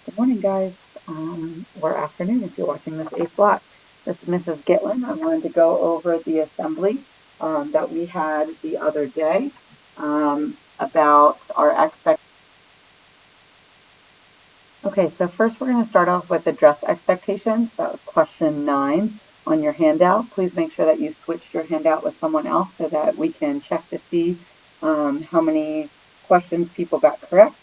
Good morning, guys, or afternoon if you're watching this 8 block. This is Mrs. Gitlin. I wanted to go over the assembly that we had the other day about our expectations. Okay, so first we're going to start off with the dress expectations. That was question 9 on your handout. Please make sure that you switched your handout with someone else so that we can check to see how many questions people got correct,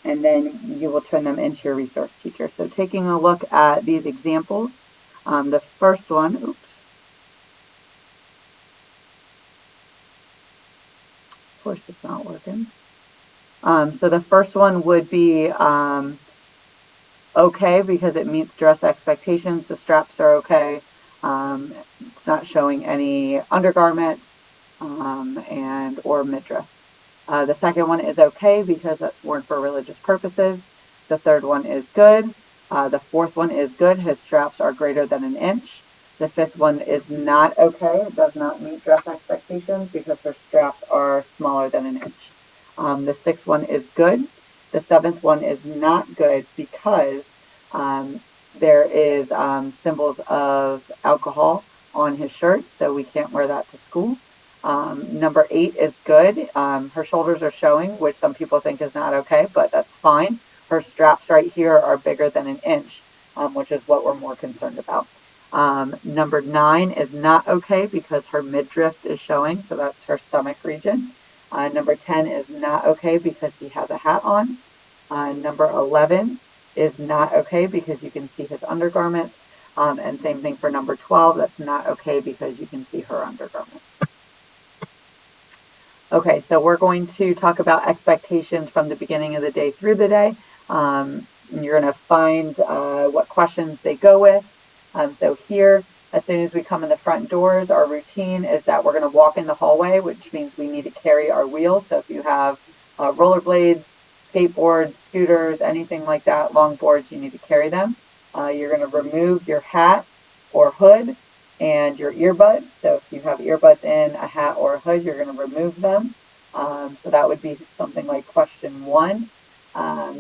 and then you will turn them into your resource teacher. So taking a look at these examples, the first one, oops, of course it's not working. So the first one would be okay because it meets dress expectations. The straps are okay. It's not showing any undergarments and or midriff. The second one is okay because that's worn for religious purposes. The third one is good. The fourth one is good. His straps are greater than an inch. The fifth one is not okay. It does not meet dress expectations because her straps are smaller than an inch. The sixth one is good. The seventh one is not good because there is symbols of alcohol on his shirt, so we can't wear that to school. Number 8 is good. Her shoulders are showing, which some people think is not okay, but that's fine. Her straps right here are bigger than an inch, which is what we're more concerned about. Number 9 is not okay because her midriff is showing, so that's her stomach region. Number 10 is not okay because he has a hat on. Number 11 is not okay because you can see his undergarments. And same thing for number 12, that's not okay because you can see her undergarments. Okay, so we're going to talk about expectations from the beginning of the day through the day. You're going to find what questions they go with. So here, as soon as we come in the front doors, our routine is that we're going to walk in the hallway, which means we need to carry our wheels. So if you have rollerblades, skateboards, scooters, anything like that, longboards, you need to carry them. You're going to remove your hat or hood and your earbuds. So if you have earbuds in, a hat, or a hood, you're going to remove them. So that would be something like question 1.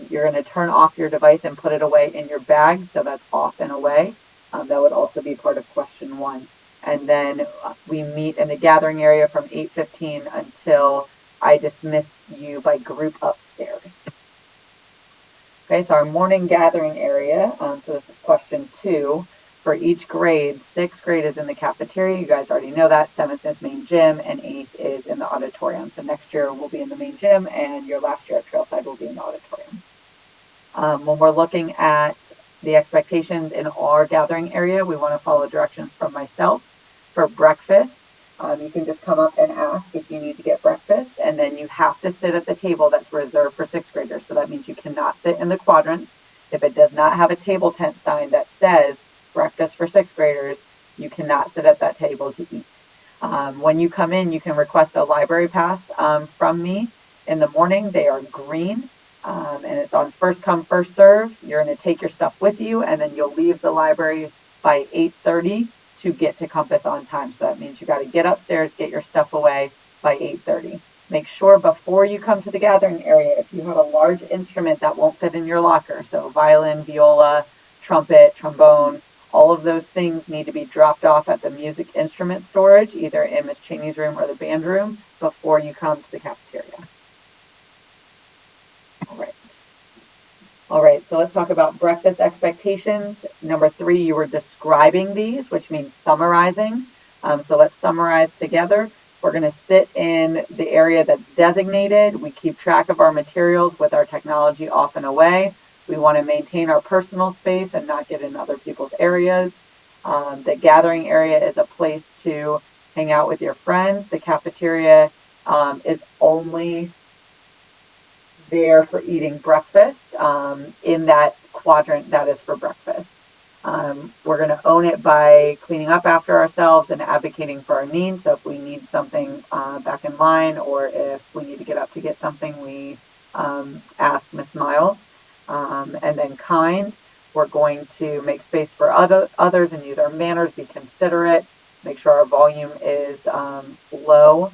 You're going to turn off your device and put it away in your bag. So that's off and away. That would also be part of question 1. And then we meet in the gathering area from 8:15 until I dismiss you by group upstairs. Okay, so our morning gathering area, so this is question 2. For each grade, 6th grade is in the cafeteria. You guys already know that. 7th is main gym, and 8th is in the auditorium. So next year we'll be in the main gym, and your last year at Trailside will be in the auditorium. When we're looking at the expectations in our gathering area, we want to follow directions from myself. For breakfast, you can just come up and ask if you need to get breakfast, and then you have to sit at the table that's reserved for 6th graders. So that means you cannot sit in the quadrants. If it does not have a table tent sign that says breakfast for 6th graders, you cannot sit at that table to eat. When you come in, you can request a library pass from me in the morning. They are green. And it's on first come, first serve. You're going to take your stuff with you, and then you'll leave the library by 8:30 to get to Compass on time. So that means you got to get upstairs, get your stuff away by 8:30. Make sure before you come to the gathering area, if you have a large instrument that won't fit in your locker, so violin, viola, trumpet, trombone, all of those things need to be dropped off at the music instrument storage, either in Miss Cheney's room or the band room, before you come to the cafeteria. All right. All right, so let's talk about breakfast expectations. Number 3, you were describing these, which means summarizing. So let's summarize together. We're going to sit in the area that's designated. We keep track of our materials with our technology off and away. We want to maintain our personal space and not get in other people's areas. The gathering area is a place to hang out with your friends. The cafeteria is only there for eating breakfast in that quadrant that is for breakfast. We're going to own it by cleaning up after ourselves and advocating for our needs. So if we need something back in line, or if we need to get up to get something, we ask Miss Miles. And then kind, we're going to make space for others and use our manners, be considerate, make sure our volume is low.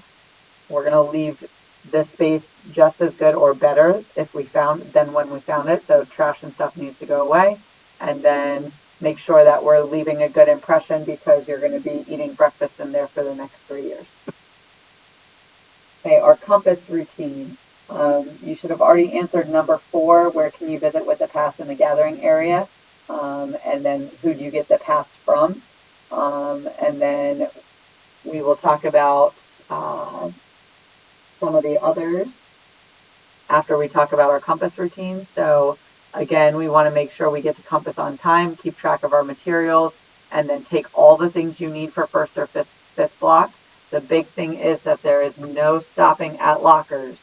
We're going to leave this space just as good or better if we found than when we found it. So trash and stuff needs to go away. And then make sure that we're leaving a good impression because you're going to be eating breakfast in there for the next 3 years. Okay, our compass routine. You should have already answered number 4, where can you visit with the pass in the gathering area? And then who do you get the pass from? And then we will talk about some of the others after we talk about our compass routine. So again, we want to make sure we get to compass on time, keep track of our materials, and then take all the things you need for first or fifth block. The big thing is that there is no stopping at lockers.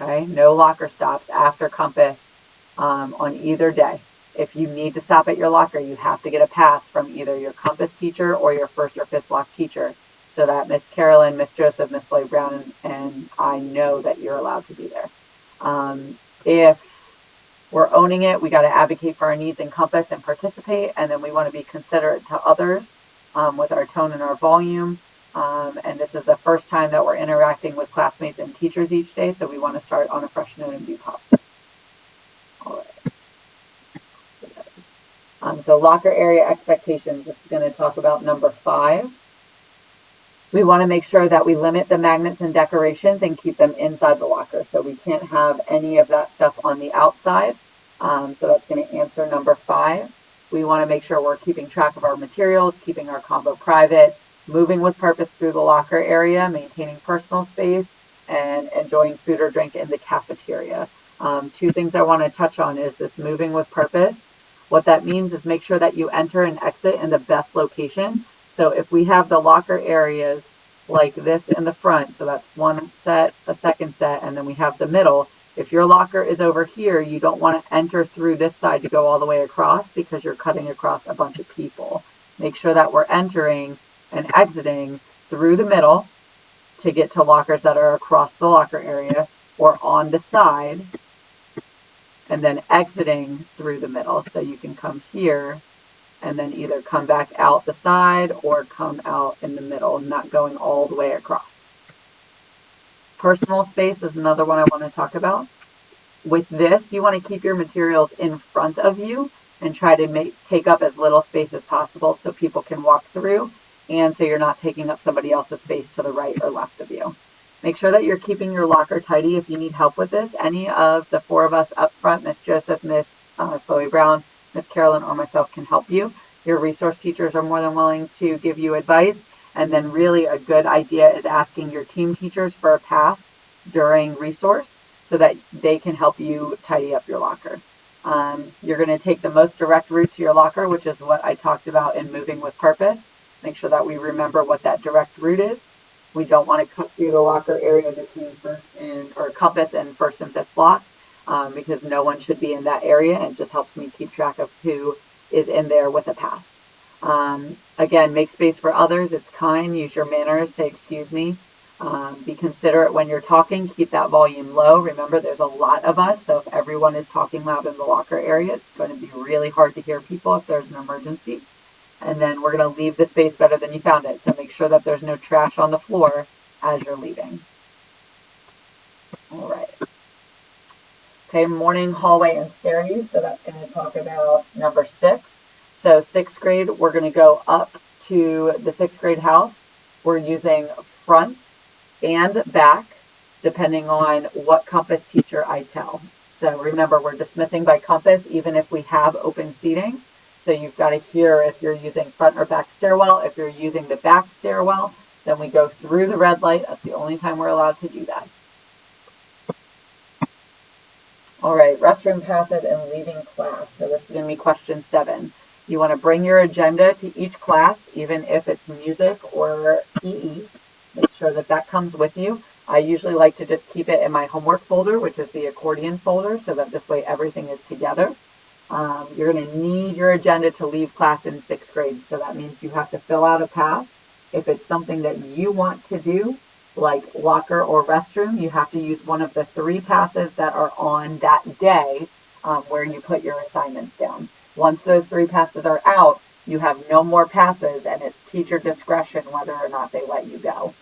Okay, no locker stops after compass on either day. If you need to stop at your locker, you have to get a pass from either your compass teacher or your first or fifth block teacher, so that Miss Carolyn, Miss Joseph, Miss Lloyd Brown, and I know that you're allowed to be there. If we're owning it, we got to advocate for our needs in compass and participate, and then we want to be considerate to others with our tone and our volume. And this is the first time that we're interacting with classmates and teachers each day, so we want to start on a fresh note and be positive. All right. So locker area expectations. This is going to talk about number 5. We want to make sure that we limit the magnets and decorations and keep them inside the locker. So we can't have any of that stuff on the outside. So that's going to answer number 5. We want to make sure we're keeping track of our materials, keeping our combo private, moving with purpose through the locker area, maintaining personal space, and enjoying food or drink in the cafeteria. 2 things I want to touch on is this moving with purpose. What that means is make sure that you enter and exit in the best location. So if we have the locker areas like this in the front, so that's one set, a second set, and then we have the middle. If your locker is over here, you don't want to enter through this side to go all the way across because you're cutting across a bunch of people. Make sure that we're entering and exiting through the middle to get to lockers that are across the locker area or on the side, and then exiting through the middle. So you can come here and then either come back out the side or come out in the middle, not going all the way across. Personal space is another one I want to talk about. With this, you want to keep your materials in front of you and try to take up as little space as possible so people can walk through, and so you're not taking up somebody else's space to the right or left of you. Make sure that you're keeping your locker tidy if you need help with this. Any of the 4 of us up front, Miss Joseph, Miss Chloe Brown, Miss Carolyn, or myself can help you. Your resource teachers are more than willing to give you advice. And then really a good idea is asking your team teachers for a pass during resource so that they can help you tidy up your locker. You're going to take the most direct route to your locker, which is what I talked about in moving with purpose. Make sure that we remember what that direct route is. We don't want to cut through the locker area between compass and first and fifth block because no one should be in that area, and it just helps me keep track of who is in there with a pass. Again, make space for others. It's kind. Use your manners. Say excuse me. Be considerate when you're talking. Keep that volume low. Remember, there's a lot of us, so if everyone is talking loud in the locker area, it's going to be really hard to hear people if there's an emergency. And then we're going to leave the space better than you found it. So make sure that there's no trash on the floor as you're leaving. All right. Okay, morning hallway and stair use. So that's going to talk about number 6. So 6th grade, we're going to go up to the 6th grade house. We're using front and back, depending on what compass teacher I tell. So remember, we're dismissing by compass, even if we have open seating. So you've got to hear if you're using front or back stairwell. If you're using the back stairwell, then we go through the red light. That's the only time we're allowed to do that. All right, restroom passes and leaving class. So this is going to be question 7. You want to bring your agenda to each class, even if it's music or PE. Make sure that that comes with you. I usually like to just keep it in my homework folder, which is the accordion folder, so that this way everything is together. You're going to need your agenda to leave class in 6th grade. So that means you have to fill out a pass. If it's something that you want to do, like locker or restroom, you have to use one of the 3 passes that are on that day where you put your assignments down. Once those 3 passes are out, you have no more passes, and it's teacher discretion whether or not they let you go.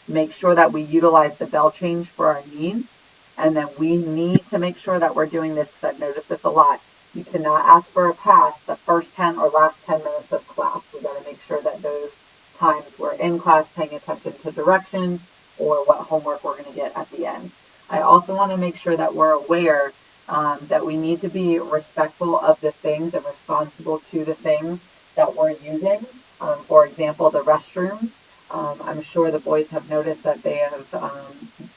Make sure that we utilize the bell change for our needs. And then we need to make sure that we're doing this, because I've noticed this a lot. You cannot ask for a pass the first 10 or last 10 minutes of class. We got to make sure that those times we're in class paying attention to directions or what homework we're going to get at the end. I also want to make sure that we're aware that we need to be respectful of the things and responsible to the things that we're using. For example, the restrooms. I'm sure the boys have noticed that they have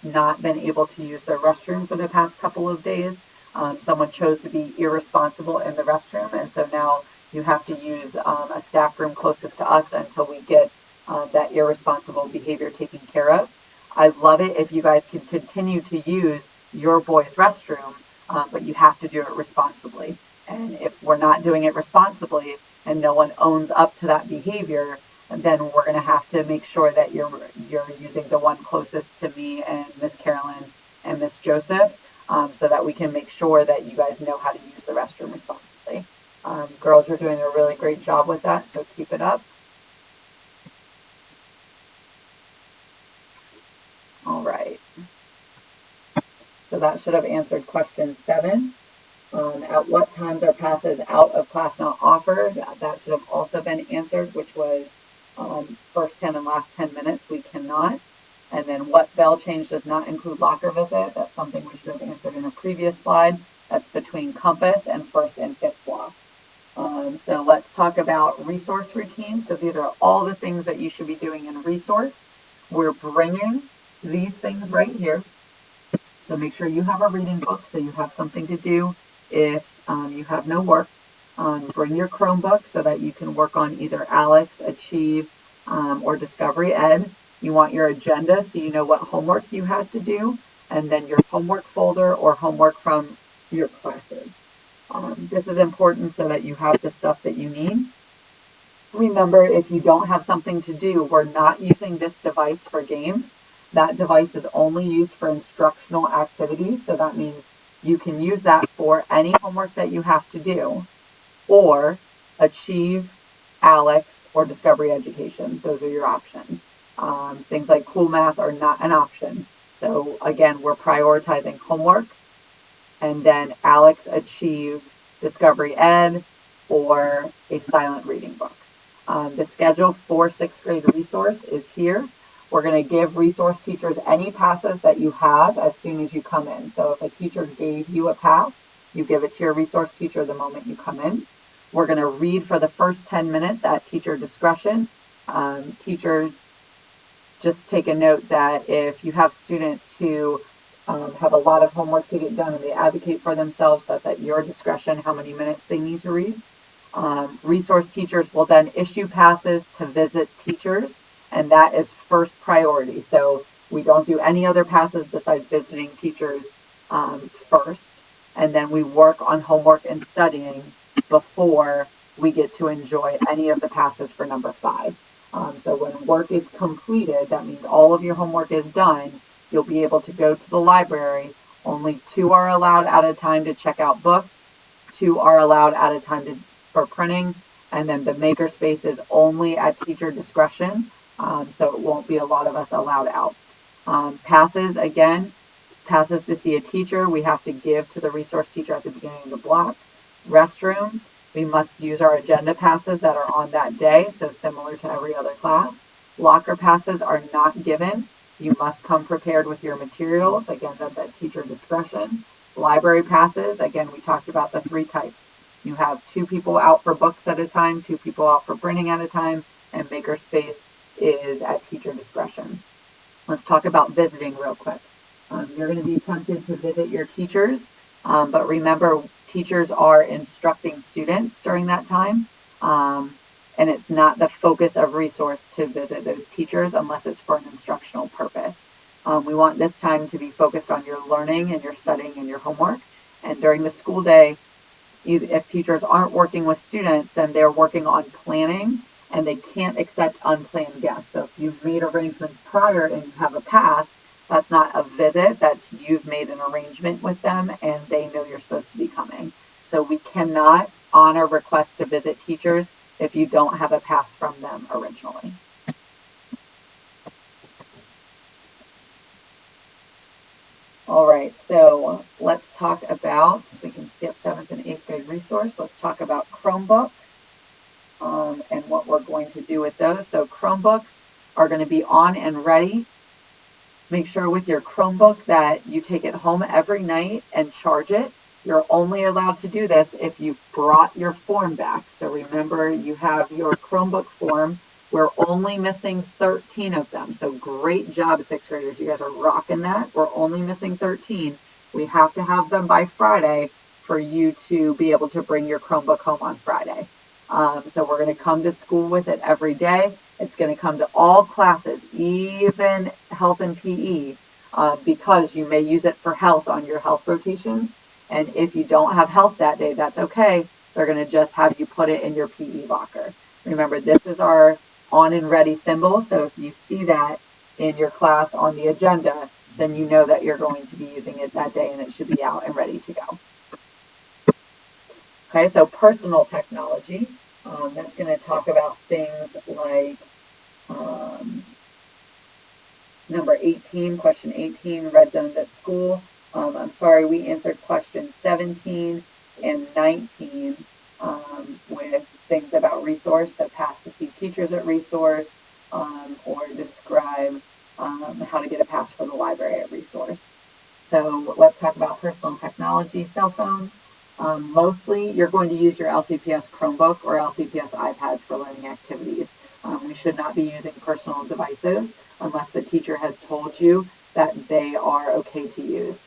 not been able to use their restroom for the past couple of days. Someone chose to be irresponsible in the restroom, and so now you have to use a staff room closest to us until we get that irresponsible behavior taken care of. I love it if you guys can continue to use your boys' restroom, but you have to do it responsibly. And if we're not doing it responsibly and no one owns up to that behavior, then we're going to have to make sure that you're using the one closest to me and Miss Carolyn and Miss Joseph, so that we can make sure that you guys know how to use the restroom responsibly. Girls are doing a really great job with that, so keep it up. All right. So that should have answered question 7. At what times are passes out of class not offered? That should have also been answered, which was first 10 and last 10 minutes. We cannot. And then what bell change does not include locker visit? That's something we should have answered in a previous slide. That's between compass and first and fifth block. So let's talk about resource routine. So these are all the things that you should be doing in resource. We're bringing these things right here. So make sure you have a reading book so you have something to do if you have no work. Bring your Chromebook so that you can work on either ALEKS, Achieve, or Discovery Ed. You want your agenda so you know what homework you had to do, and then your homework folder or homework from your classes. This is important so that you have the stuff that you need. Remember, if you don't have something to do, we're not using this device for games. That device is only used for instructional activities, so that means you can use that for any homework that you have to do, or Achieve, ALEKS, or Discovery Education. Those are your options. Things like Cool Math are not an option. So again, we're prioritizing homework, and then ALEKS, Achieve, Discovery Ed, or a silent reading book. The schedule for 6th grade resource is here. We're going to give resource teachers any passes that you have as soon as you come in. So if a teacher gave you a pass, you give it to your resource teacher the moment you come in. We're going to read for the first 10 minutes at teacher discretion. Teachers, just take a note that if you have students who have a lot of homework to get done and they advocate for themselves, that's at your discretion how many minutes they need to read. Resource teachers will then issue passes to visit teachers, and that is first priority. So we don't do any other passes besides visiting teachers first, and then we work on homework and studying before we get to enjoy any of the passes for number 5. So when work is completed, that means all of your homework is done, you'll be able to go to the library. Only 2 are allowed at a time to check out books, 2 are allowed at a time for printing, and then the makerspace is only at teacher discretion, so it won't be a lot of us allowed out. Passes, again, passes to see a teacher, we have to give to the resource teacher at the beginning of the block. Restroom, we must use our agenda passes that are on that day, so similar to every other class. Locker passes are not given. You must come prepared with your materials. Again, that's at teacher discretion. Library passes, again, we talked about the 3 types. You have 2 people out for books at a time, 2 people out for printing at a time, and makerspace is at teacher discretion. Let's talk about visiting real quick. You're going to be tempted to visit your teachers, but remember, teachers are instructing students during that time, and it's not the focus of resource to visit those teachers unless it's for an instructional purpose. We want this time to be focused on your learning and your studying and your homework, and during the school day, if teachers aren't working with students, then they're working on planning, and they can't accept unplanned guests. So if you've made arrangements prior and you have a pass, that's not a visit, that's you've made an arrangement with them and they know you're supposed to be coming. So we cannot honor requests to visit teachers if you don't have a pass from them originally. All right, so let's talk about, we can skip 7th and 8th grade resource. Let's talk about Chromebooks and what we're going to do with those. So Chromebooks are going to be on and ready. Make sure with your Chromebook that you take it home every night and charge it. You're only allowed to do this if you've brought your form back. So remember, you have your Chromebook form. We're only missing 13 of them. So great job, 6th graders. You guys are rocking that. We're only missing 13. We have to have them by Friday for you to be able to bring your Chromebook home on Friday. So we're going to come to school with it every day. It's going to come to all classes, even health and PE, because you may use it for health on your health rotations. And if you don't have health that day, that's okay. They're going to just have you put it in your PE locker. Remember, this is our on and ready symbol. So if you see that in your class on the agenda, then you know that you're going to be using it that day and it should be out and ready to go. Okay, so personal technology. That's going to talk about things like number 18, question 18, red zones at school. I'm sorry, we answered question 17 and 19 with things about resource, so pass to see teachers at resource, or describe how to get a pass for the library at resource. So let's talk about personal technology, cell phones. Mostly you're going to use your LCPS Chromebook or LCPS iPads for learning activities. We should not be using personal devices unless the teacher has told you that they are okay to use.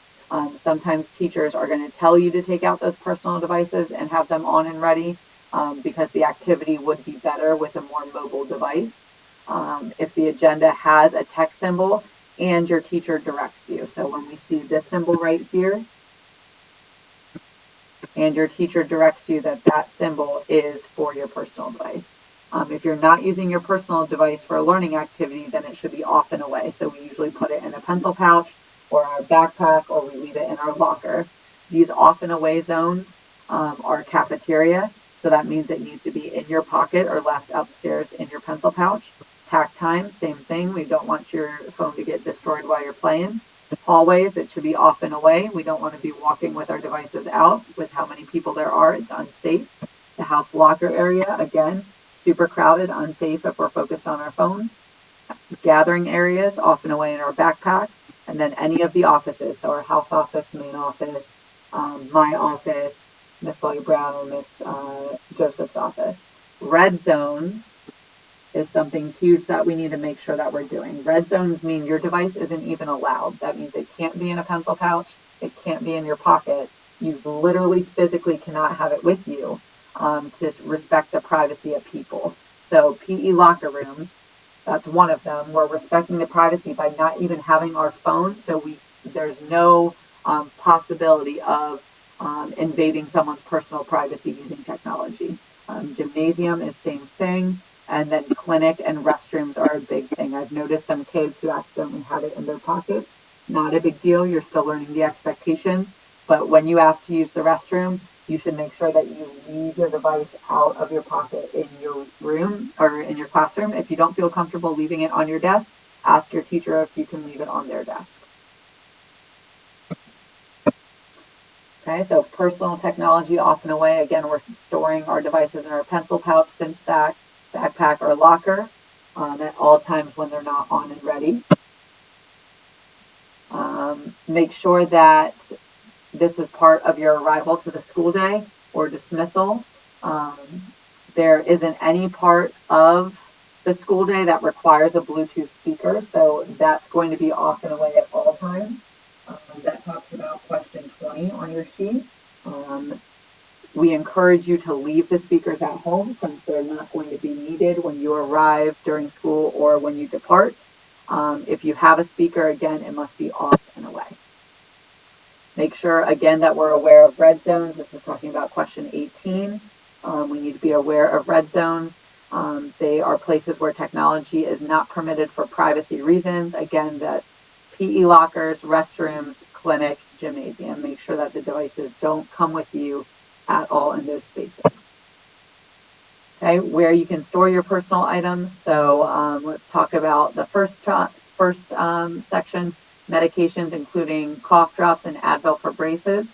Sometimes teachers are going to tell you to take out those personal devices and have them on and ready because the activity would be better with a more mobile device. If the agenda has a text symbol and your teacher directs you. So when we see this symbol right here, and your teacher directs you that that symbol is for your personal device. If you're not using your personal device for a learning activity, then it should be off and away. So we usually put it in a pencil pouch or our backpack, or we leave it in our locker. These off and away zones are cafeteria. So that means it needs to be in your pocket or left upstairs in your pencil pouch. Pack time, same thing. We don't want your phone to get destroyed while you're playing. Hallways, it should be off and away. We don't want to be walking with our devices out with how many people there are. It's unsafe. The house locker area, again, super crowded, unsafe if we're focused on our phones. Gathering areas, off and away in our backpack. And then any of the offices, so our house office, main office, my office, Miss Lottie Brown or Miss Joseph's office. Red zones is something huge that we need to make sure that we're doing. Red zones mean your device isn't even allowed. That means it can't be in a pencil pouch. It can't be in your pocket. You literally physically cannot have it with you to respect the privacy of people. So PE locker rooms, that's one of them. We're respecting the privacy by not even having our phone. So there's no possibility of invading someone's personal privacy using technology. Gymnasium is same thing. And then clinic and restrooms are a big thing. I've noticed some kids who accidentally have it in their pockets. Not a big deal. You're still learning the expectations. But when you ask to use the restroom, you should make sure that you leave your device out of your pocket in your room or in your classroom. If you don't feel comfortable leaving it on your desk, ask your teacher if you can leave it on their desk. Okay, so personal technology off and away. Again, we're storing our devices in our pencil pouch, cinch sack, backpack, or locker at all times when they're not on and ready. Make sure that this is part of your arrival to the school day or dismissal. There isn't any part of the school day that requires a Bluetooth speaker, so that's going to be off and away at all times. That talks about question 20 on your sheet. We encourage you to leave the speakers at home since they're not going to be needed when you arrive during school or when you depart. If you have a speaker, again, it must be off and away. Make sure, again, that we're aware of red zones. This is talking about question 18. We need to be aware of red zones. They are places where technology is not permitted for privacy reasons. Again, that PE lockers, restrooms, clinic, gymnasium. Make sure that the devices don't come with you at all in those spaces. Okay, where you can store your personal items. So let's talk about the first section. Medications including cough drops and Advil for braces.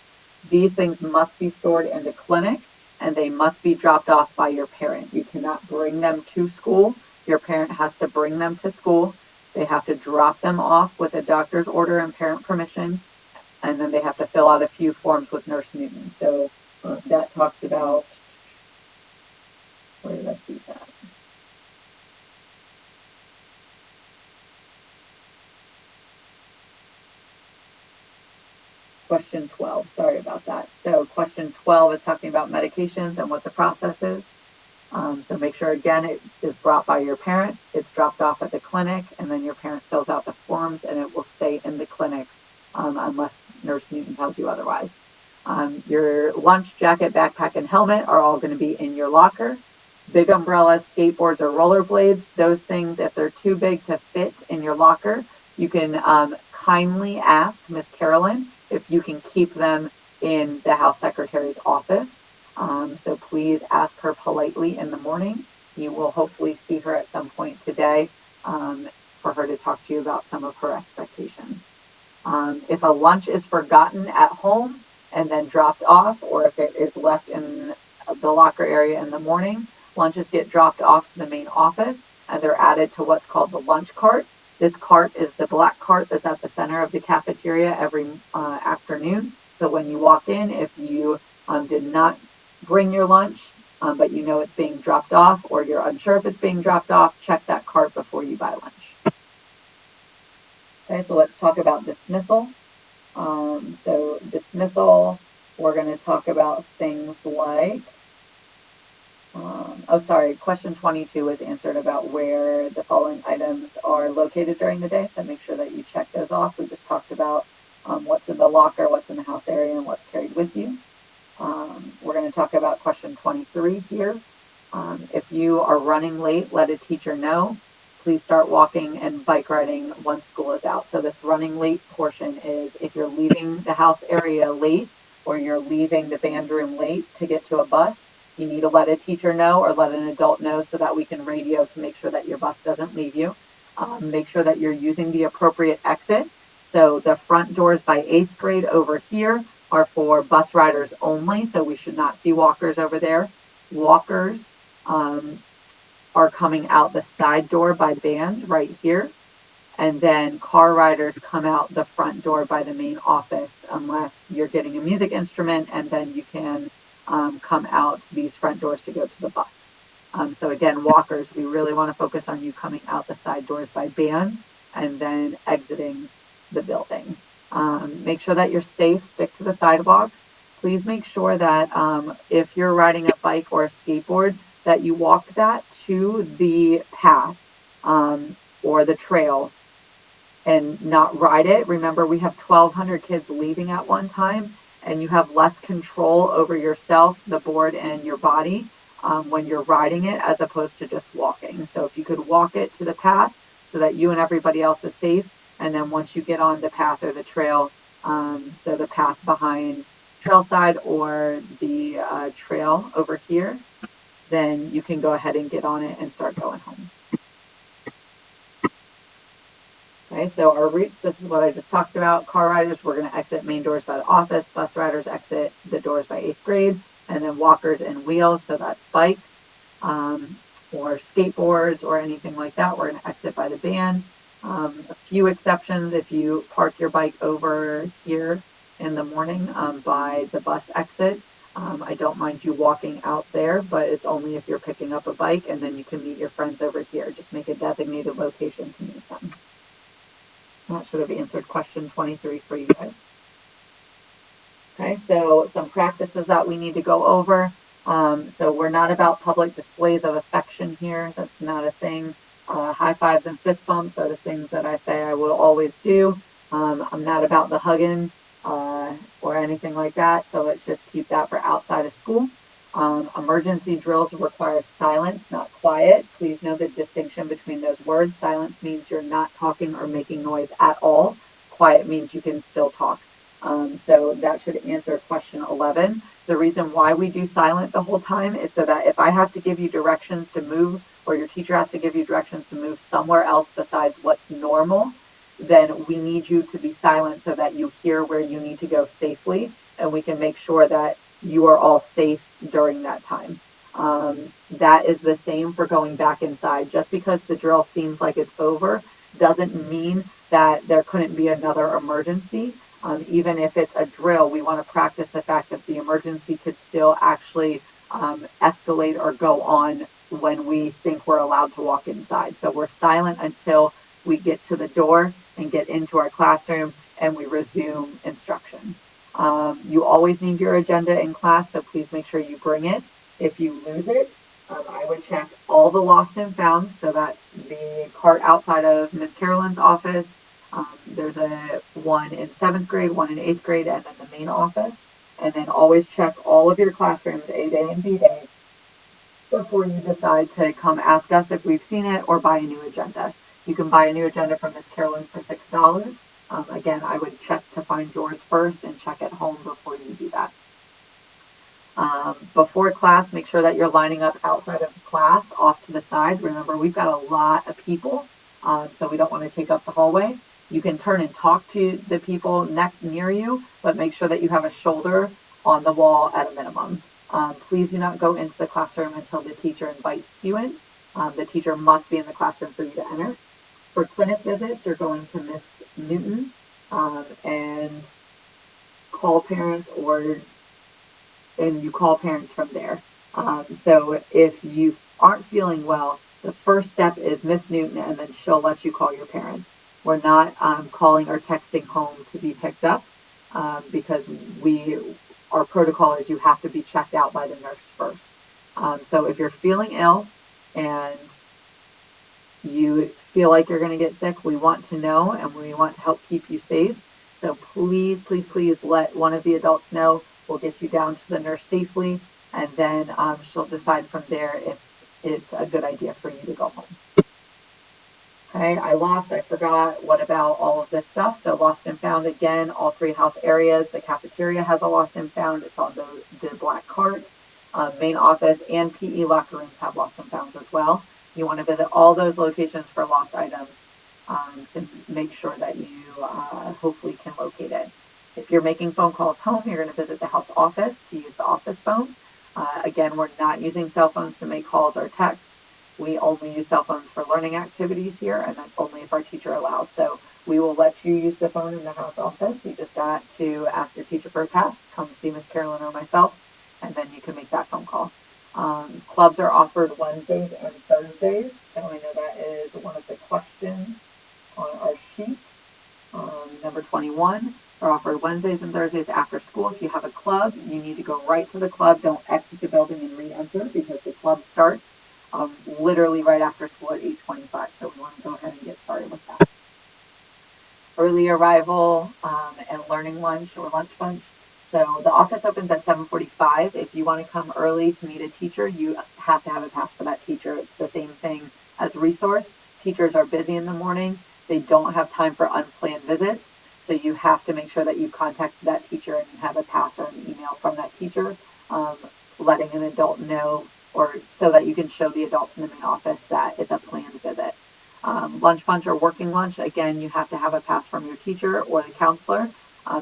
These things must be stored in the clinic and they must be dropped off by your parent. You cannot bring them to school. Your parent has to bring them to school. They have to drop them off with a doctor's order and parent permission, and then they have to fill out a few forms with Nurse Newton. So that talks about, where did I see that? Question 12, sorry about that. So question 12 is talking about medications and what the process is. So make sure, again, it is brought by your parent, it's dropped off at the clinic, and then your parent fills out the forms, and it will stay in the clinic unless Nurse Newton tells you otherwise. Your lunch, jacket, backpack, and helmet are all going to be in your locker. Big umbrellas, skateboards, or rollerblades, those things, if they're too big to fit in your locker, you can kindly ask Miss Carolyn if you can keep them in the House Secretary's office. So please ask her politely in the morning. You will hopefully see her at some point today for her to talk to you about some of her expectations. If a lunch is forgotten at home and then dropped off, or if it is left in the locker area in the morning, lunches get dropped off to the main office and they're added to what's called the lunch cart. This cart is the black cart that's at the center of the cafeteria every afternoon. So when you walk in, if you did not bring your lunch, but you know it's being dropped off, or you're unsure if it's being dropped off, check that cart before you buy lunch. Okay, so let's talk about dismissal. So dismissal, we're going to talk about things like, question 22 was answered about where the following items are located during the day, so make sure that you check those off. We just talked about what's in the locker, what's in the house area, and what's carried with you. We're going to talk about question 23 here. If you are running late, let a teacher know. Please start walking and bike riding once school is out. So this running late portion is if you're leaving the house area late or you're leaving the band room late to get to a bus, you need to let a teacher know or let an adult know so that we can radio to make sure that your bus doesn't leave you. Make sure that you're using the appropriate exit. So the front doors by 8th grade over here are for bus riders only, so we should not see walkers over there. Walkers are coming out the side door by band right here, and then car riders come out the front door by the main office unless you're getting a music instrument, and then you can come out these front doors to go to the bus. So again, walkers, we really want to focus on you coming out the side doors by band and then exiting the building. Make sure that you're safe, stick to the sidewalks. Please make sure that if you're riding a bike or a skateboard, that you walk that to the path or the trail and not ride it. Remember, we have 1,200 kids leaving at one time, and you have less control over yourself, the board, and your body when you're riding it as opposed to just walking. So if you could walk it to the path so that you and everybody else is safe, and then once you get on the path or the trail, so the path behind Trailside or the trail over here, then you can go ahead and get on it and start going home. Okay, so our routes, this is what I just talked about. Car riders, we're going to exit main doors by the office. Bus riders exit the doors by 8th grade. And then walkers and wheels, so that's bikes or skateboards or anything like that, we're going to exit by the band. A few exceptions, if you park your bike over here in the morning by the bus exit, I don't mind you walking out there, but it's only if you're picking up a bike, and then you can meet your friends over here. Just make a designated location to meet them. That should have answered question 23 for you guys. Okay, so some practices that we need to go over. So we're not about public displays of affection here. That's not a thing. High fives and fist bumps are the things that I say I will always do. I'm not about the hugging or anything like that, so let's just keep that for outside of school. Emergency drills require silence, not quiet. Please know the distinction between those words. Silence means you're not talking or making noise at all. Quiet means you can still talk. So that should answer question 11. The reason why we do silent the whole time is so that if I have to give you directions to move, or your teacher has to give you directions to move somewhere else besides what's normal, then we need you to be silent so that you hear where you need to go safely, and we can make sure that you are all safe during that time. That is the same for going back inside. Just because the drill seems like it's over doesn't mean that there couldn't be another emergency. Even if it's a drill, we want to practice the fact that the emergency could still actually escalate or go on when we think we're allowed to walk inside. So we're silent until we get to the door and get into our classroom and we resume instruction. You always need your agenda in class, so please make sure you bring it. If you lose it, I would check all the lost and found. So that's the cart outside of Miss Carolyn's office. There's one in 7th grade, one in 8th grade, and then the main office. And then always check all of your classrooms, A day and B day, before you decide to come ask us if we've seen it or buy a new agenda. You can buy a new agenda from Miss Carolyn for $6. Again, I would check to find yours first and check at home before you do that. Before class, make sure that you're lining up outside of class off to the side. Remember, we've got a lot of people, so we don't want to take up the hallway. You can turn and talk to the people near you, but make sure that you have a shoulder on the wall at a minimum. Please do not go into the classroom until the teacher invites you in. The teacher must be in the classroom for you to enter. For clinic visits, you're going to Miss Newton and call parents, and you call parents from there. So if you aren't feeling well, the first step is Miss Newton, and then she'll let you call your parents. We're not calling or texting home to be picked up because our protocol is you have to be checked out by the nurse first. So if you're feeling ill and you feel like you're going to get sick, we want to know and we want to help keep you safe. So please, please, please let one of the adults know. We'll get you down to the nurse safely, and then she'll decide from there if it's a good idea for you to go home. Okay, I forgot, what about all of this stuff? So lost and found, again, all 3 house areas. The cafeteria has a lost and found. It's on the black cart. Main office and PE locker rooms have lost and founds as well. You want to visit all those locations for lost items to make sure that you hopefully can locate it. If you're making phone calls home, you're going to visit the house office to use the office phone. Again, we're not using cell phones to make calls or texts. We only use cell phones for learning activities here, and that's only if our teacher allows. So we will let you use the phone in the house office. You just got to ask your teacher for a pass, come see Miss Carolyn or myself, and then you can make that phone call. Clubs are offered Wednesdays and Thursdays, so I know that is one of the questions on our sheet. Number 21, they're offered Wednesdays and Thursdays after school. If you have a club, you need to go right to the club. Don't exit the building and re-enter because the club starts literally right after school at 8:25. So we want to go ahead and get started with that. Early arrival and learning lunch or lunch bunch. So the office opens at 7:45. If you want to come early to meet a teacher, you have to have a pass for that teacher. It's the same thing as resource. Teachers are busy in the morning. They don't have time for unplanned visits. So you have to make sure that you contact that teacher and have a pass or an email from that teacher, letting an adult know, or so that you can show the adults in the main office that it's a planned visit. Lunch bunch or working lunch, again, you have to have a pass from your teacher or the counselor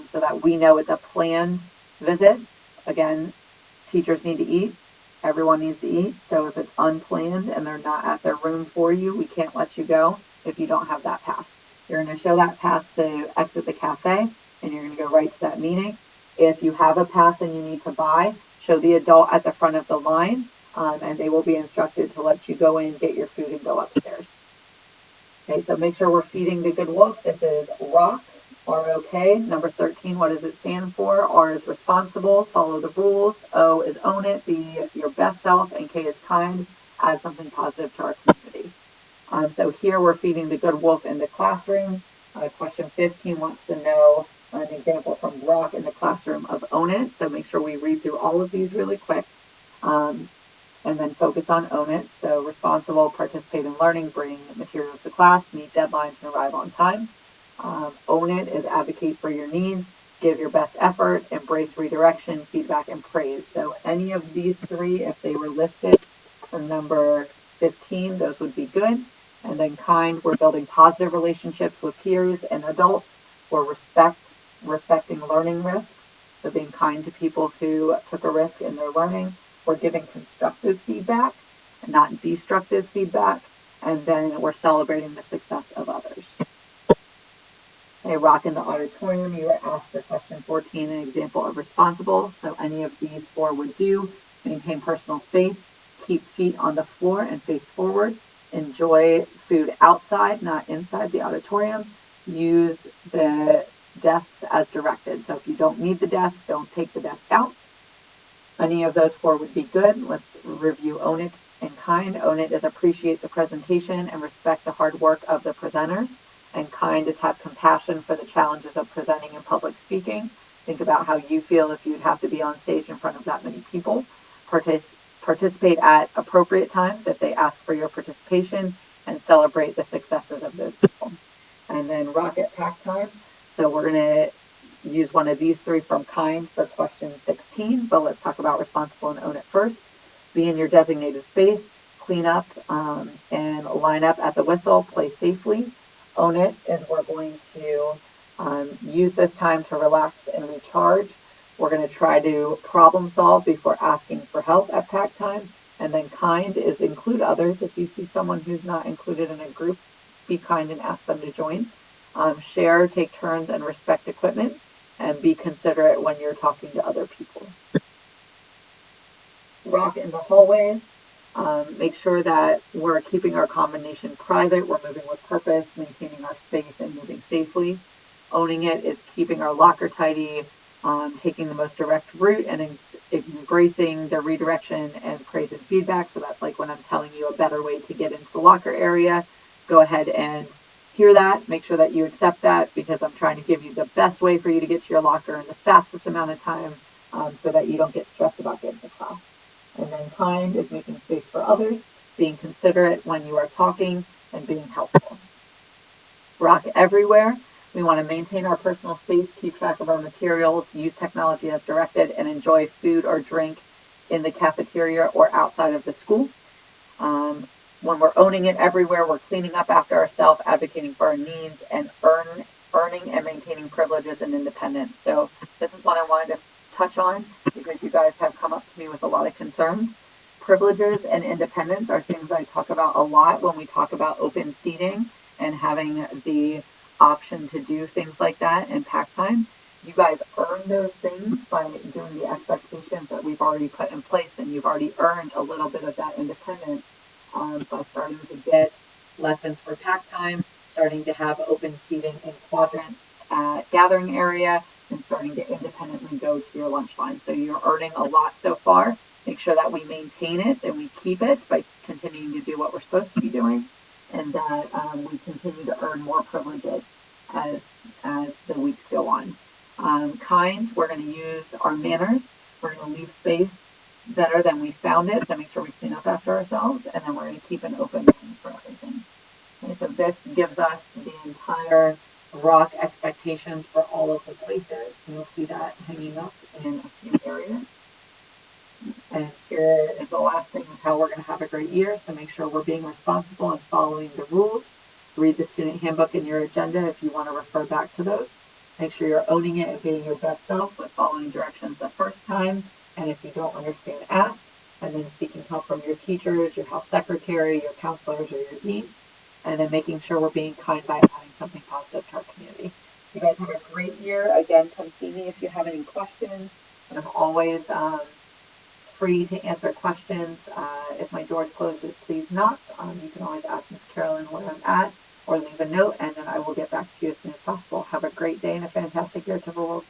so that we know it's a planned visit. Again, teachers need to eat. Everyone needs to eat. So if it's unplanned and they're not at their room for you, we can't let you go if you don't have that pass. You're going to show that pass to exit the cafe, and you're going to go right to that meeting. If you have a pass and you need to buy, show the adult at the front of the line, and they will be instructed to let you go in, get your food, and go upstairs. Okay, so make sure we're feeding the good wolf. This is ROC, R-O-K. Number 13, what does it stand for? R is responsible, follow the rules. O is own it, be your best self, and K is kind, add something positive to our community. So here we're feeding the good wolf in the classroom. Question 15 wants to know an example from ROC in the classroom of own it. So make sure we read through all of these really quick. And then focus on own it. So responsible, participate in learning, bring materials to class, meet deadlines, and arrive on time. Own it is advocate for your needs, give your best effort, embrace redirection, feedback, and praise. So any of these 3, if they were listed for number 15, those would be good. And then kind, we're building positive relationships with peers and adults. We're respecting learning risks, so being kind to people who took a risk in their learning. We're giving constructive feedback and not destructive feedback. And then we're celebrating the success of others. Okay, rock in the auditorium, you were asked for question 14, an example of responsible. So any of these four would do. Maintain personal space, keep feet on the floor and face forward, enjoy food outside, not inside the auditorium, use the desks as directed. So if you don't need the desk, don't take the desk out. Any of those four would be good. Let's review own it and kind. Own it is appreciate the presentation and respect the hard work of the presenters. And kind is have compassion for the challenges of presenting and public speaking. Think about how you feel if you'd have to be on stage in front of that many people. Participate at appropriate times if they ask for your participation, and celebrate the successes of those people. And then rock at pack time. So we're going to use one of these three from kind for question 16, but let's talk about responsible and own it first. Be in your designated space, clean up and line up at the whistle, play safely. Own it is we're going to use this time to relax and recharge. We're going to try to problem solve before asking for help at pack time. And then kind is include others. If you see someone who's not included in a group, be kind and ask them to join. Share, take turns, and respect equipment, and be considerate when you're talking to other people. Rock in the hallways. Make sure that we're keeping our combination private, we're moving with purpose, maintaining our space, and moving safely. Owning it is keeping our locker tidy, taking the most direct route, and embracing the redirection and praise and feedback. So that's like when I'm telling you a better way to get into the locker area, go ahead and hear that, make sure that you accept that, because I'm trying to give you the best way for you to get to your locker in the fastest amount of time, so that you don't get stressed about getting to class. And then kind is making space for others, being considerate when you are talking, and being helpful. Rock everywhere. We want to maintain our personal space, keep track of our materials, use technology as directed, and enjoy food or drink in the cafeteria or outside of the school. When we're owning it everywhere, we're cleaning up after ourselves, advocating for our needs, and earning and maintaining privileges and independence. So this is what I wanted to touch on, because you guys have come up to me with a lot of concerns. Privileges and independence are things I talk about a lot when we talk about open seating and having the option to do things like that in pack time. You guys earn those things by doing the expectations that we've already put in place, and you've already earned a little bit of that independence by starting to get lessons for pack time, starting to have open seating in quadrants at gathering area, and starting to independently go to your lunch line. So you're earning a lot so far. Make sure that we maintain it and we keep it by continuing to do what we're supposed to be doing, and that we continue to earn more privileges as the weeks go on. Kind, we're going to use our manners. We're going to leave space better than we found it, so make sure we clean up after ourselves, and then we're going to keep an open mind for everything. Okay, so this gives us the entire rock expectations for all of the places. You'll see that hanging up in a few areas. And here is the last thing of how we're going to have a great year. So make sure we're being responsible and following the rules. Read the student handbook in your agenda if you want to refer back to those. Make sure you're owning it and being your best self with following directions the first time. And if you don't understand, ask. And then seeking help from your teachers, your health secretary, your counselors, or your dean. And then making sure we're being kind by adding something positive to our community. You guys have a great year. Again, come see me if you have any questions. And I'm always free to answer questions. If my door's closed, just please knock. You can always ask Miss Carolyn where I'm at, or leave a note, and then I will get back to you as soon as possible. Have a great day and a fantastic year, Timberwolves.